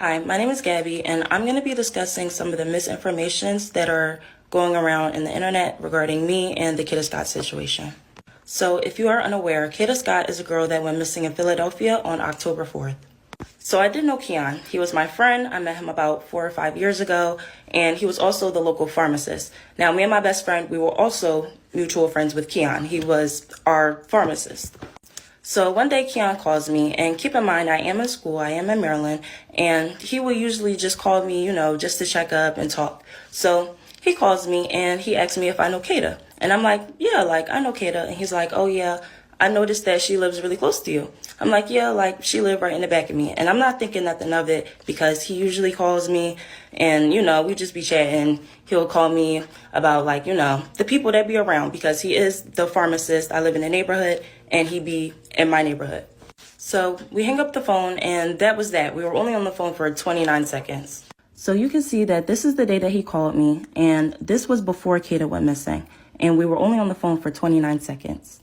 Hi, my name is Gabby, and I'm going to be discussing some of the misinformations that are going around in the internet regarding me and the KADA Scott situation. So if you are unaware, KADA Scott is a girl that went missing in Philadelphia on October 4th. So I did know Keon. He was my friend. I met him about 4 or 5 years ago, and he was also the local pharmacist. Now, me and my best friend, we were also mutual friends with Keon. He was our pharmacist. So one day Keon calls me, and keep in mind, I am in school, I am in Maryland, and he will usually just call me, just to check up and talk. So he calls me and he asks me if I know KADA. And I'm like, yeah, I know KADA. And he's like, oh yeah, I noticed that she lives really close to you. I'm like, yeah, she lived right in the back of me. And I'm not thinking nothing of it because he usually calls me and, we just be chatting. He'll call me about the people that be around because he is the pharmacist. I live in the neighborhood and he be in my neighborhood. So we hang up the phone and that was that. We were only on the phone for 29 seconds. So you can see that this is the day that he called me and this was before KADA went missing. And we were only on the phone for 29 seconds.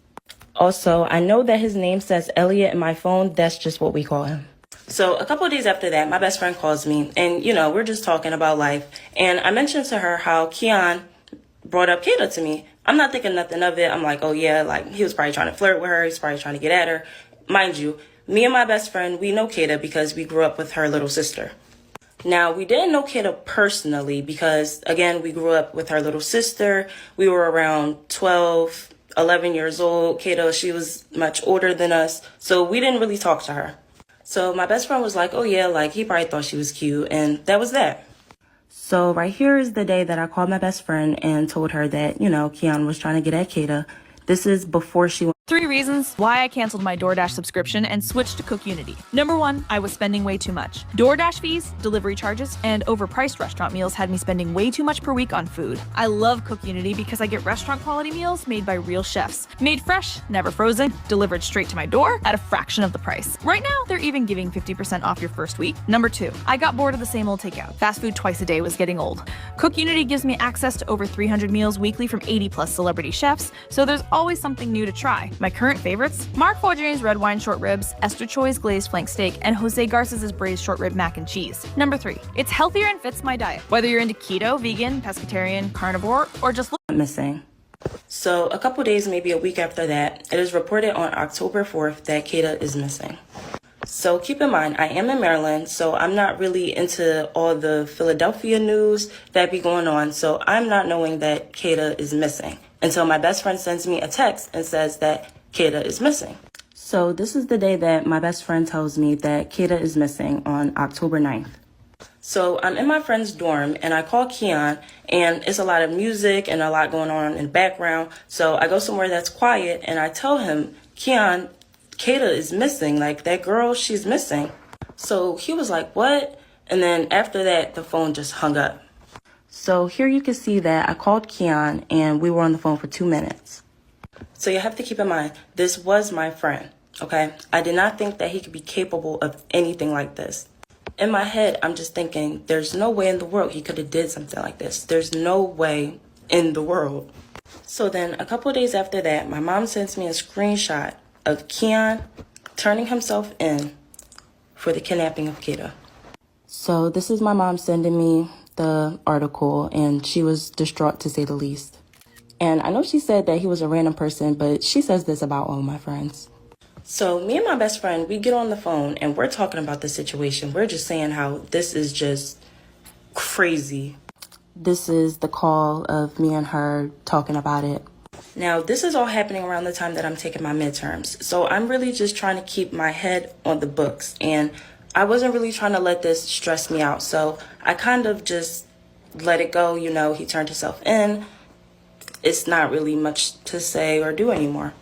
Also, I know that his name says Elliot in my phone. That's just what we call him. So a couple of days after that, my best friend calls me and, we're just talking about life. And I mentioned to her how Keon brought up KADA to me. I'm not thinking nothing of it. I'm like, oh yeah, he was probably trying to flirt with her. He's probably trying to get at her. Mind you, me and my best friend, we know KADA because we grew up with her little sister. Now, we didn't know KADA personally because, again, we grew up with her little sister. We were around 12, 11 years old. KADA, she was much older than us, so we didn't really talk to her. So my best friend was like, oh yeah, he probably thought she was cute, and that was that. So right here is the day that I called my best friend and told her that, Keon was trying to get at KADA. This is before she went. 3 reasons why I canceled my DoorDash subscription and switched to Cook Unity. Number 1, I was spending way too much. DoorDash fees, delivery charges, and overpriced restaurant meals had me spending way too much per week on food. I love Cook Unity because I get restaurant quality meals made by real chefs. Made fresh, never frozen, delivered straight to my door at a fraction of the price. Right now, they're even giving 50% off your first week. Number 2, I got bored of the same old takeout. Fast food twice a day was getting old. Cook Unity gives me access to over 300 meals weekly from 80 plus celebrity chefs, so there's always something new to try. My current favorites? Mark Fourier's red wine short ribs, Esther Choi's glazed flank steak, and Jose Garces' braised short rib mac and cheese. Number 3, it's healthier and fits my diet. Whether you're into keto, vegan, pescatarian, carnivore, or just missing. So a couple days, maybe a week after that, it is reported on October 4th that KADA is missing. So keep in mind, I am in Maryland, so I'm not really into all the Philadelphia news that be going on. So I'm not knowing that KADA is missing until my best friend sends me a text and says that KADA is missing. So this is the day that my best friend tells me that KADA is missing on October 9th. So I'm in my friend's dorm and I call Keon and it's a lot of music and a lot going on in the background. So I go somewhere that's quiet and I tell him, Keon, KADA is missing. That girl, she's missing. So he was like, what? And then after that, the phone just hung up. So here you can see that I called Keon and we were on the phone for 2 minutes. So you have to keep in mind, this was my friend, okay? I did not think that he could be capable of anything like this. In my head, I'm just thinking, there's no way in the world he could have did something like this. There's no way in the world. So then a couple of days after that, my mom sends me a screenshot of Keon turning himself in for the kidnapping of KADA. So this is my mom sending me the article, and she was distraught to say the least. And I know she said that he was a random person, but she says this about all my friends. So me and my best friend, we get on the phone and we're talking about the situation. We're just saying how this is just crazy. This is the call of me and her talking about it. Now, this is all happening around the time that I'm taking my midterms. So I'm really just trying to keep my head on the books. And I wasn't really trying to let this stress me out. So I kind of just let it go. He turned himself in. It's not really much to say or do anymore.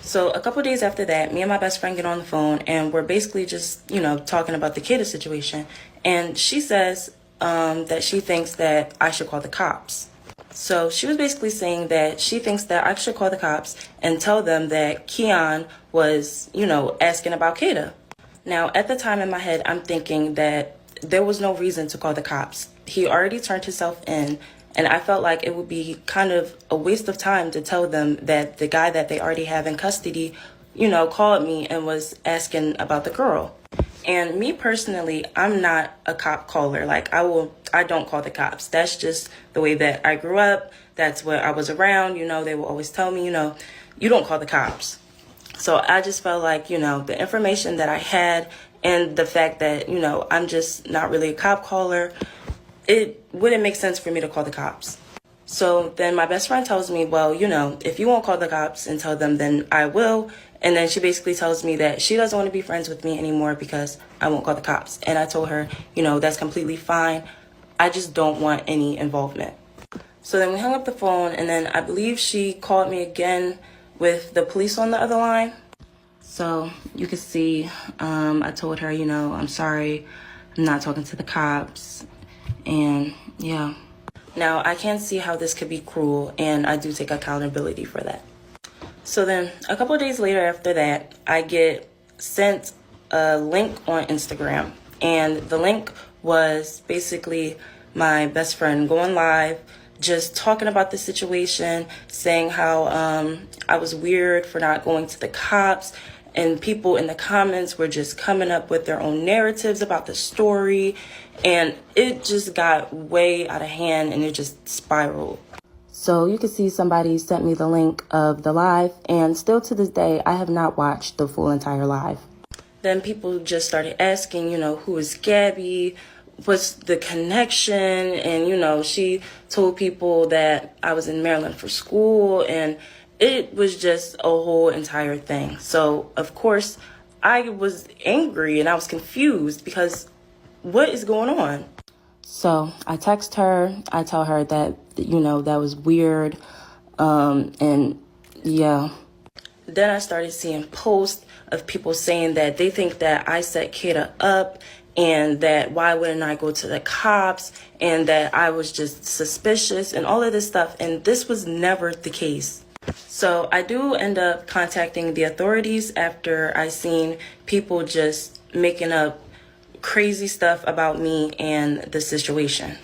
So a couple days after that, me and my best friend get on the phone and we're basically just, talking about the KADA situation. And she says that she thinks that I should call the cops. So she was basically saying that she thinks that I should call the cops and tell them that Keon was, asking about KADA. Now, at the time in my head, I'm thinking that there was no reason to call the cops. He already turned himself in. And I felt like it would be kind of a waste of time to tell them that the guy that they already have in custody, called me and was asking about the girl. And me personally, I'm not a cop caller. Like I don't call the cops. That's just the way that I grew up. That's what I was around. They will always tell me, you don't call the cops. So I just felt like, the information that I had and the fact that, I'm just not really a cop caller, it wouldn't make sense for me to call the cops. So then my best friend tells me, well, if you won't call the cops and tell them, then I will. And then she basically tells me that she doesn't want to be friends with me anymore because I won't call the cops. And I told her, that's completely fine. I just don't want any involvement. So then we hung up the phone, and then I believe she called me again with the police on the other line. So you can see, I told her, I'm sorry, I'm not talking to the cops. And yeah. Now, I can see how this could be cruel, and I do take accountability for that. So then a couple of days later after that, I get sent a link on Instagram. And the link was basically my best friend going live, just talking about the situation, saying how I was weird for not going to the cops. And people in the comments were just coming up with their own narratives about the story. And it just got way out of hand, and it just spiraled. So you can see somebody sent me the link of the live, and still to this day, I have not watched the full entire live. Then people just started asking, who is Gabby? What's the connection? And, she told people that I was in Maryland for school, and it was just a whole entire thing. So, of course, I was angry and I was confused because what is going on? So I text her, I tell her that, that was weird. And yeah. Then I started seeing posts of people saying that they think that I set Kada up, and that why wouldn't I go to the cops, and that I was just suspicious and all of this stuff. And this was never the case. So I do end up contacting the authorities after I seen people just making up crazy stuff about me and the situation.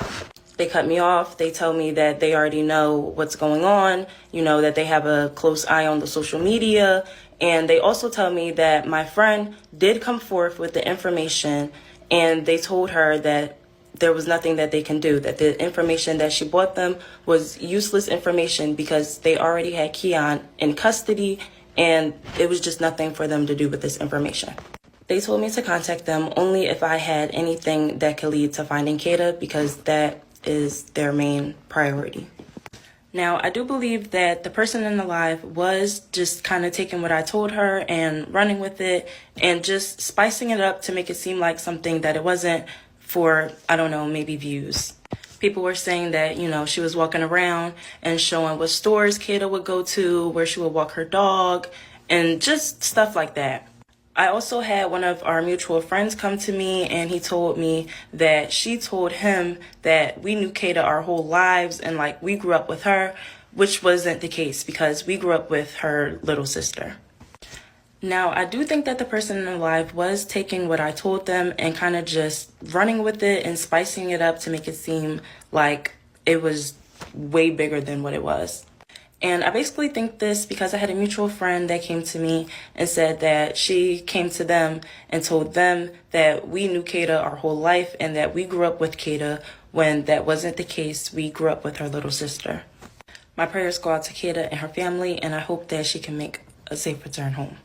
They cut me off. They tell me that they already know what's going on, that they have a close eye on the social media. And they also tell me that my friend did come forth with the information, and they told her that there was nothing that they can do, that the information that she bought them was useless information because they already had Keon in custody, and it was just nothing for them to do with this information. They told me to contact them only if I had anything that could lead to finding Kada, because that is their main priority. Now, I do believe that the person in the live was just kind of taking what I told her and running with it and just spicing it up to make it seem like something that it wasn't, for, I don't know, maybe views. People were saying that, she was walking around and showing what stores Kada would go to, where she would walk her dog, and just stuff like that. I also had one of our mutual friends come to me, and he told me that she told him that we knew Kada our whole lives and like we grew up with her, which wasn't the case because we grew up with her little sister. Now, I do think that the person in the live was taking what I told them and kind of just running with it and spicing it up to make it seem like it was way bigger than what it was. And I basically think this because I had a mutual friend that came to me and said that she came to them and told them that we knew Kada our whole life and that we grew up with Kada, when that wasn't the case. We grew up with her little sister. My prayers go out to Kada and her family, and I hope that she can make a safe return home.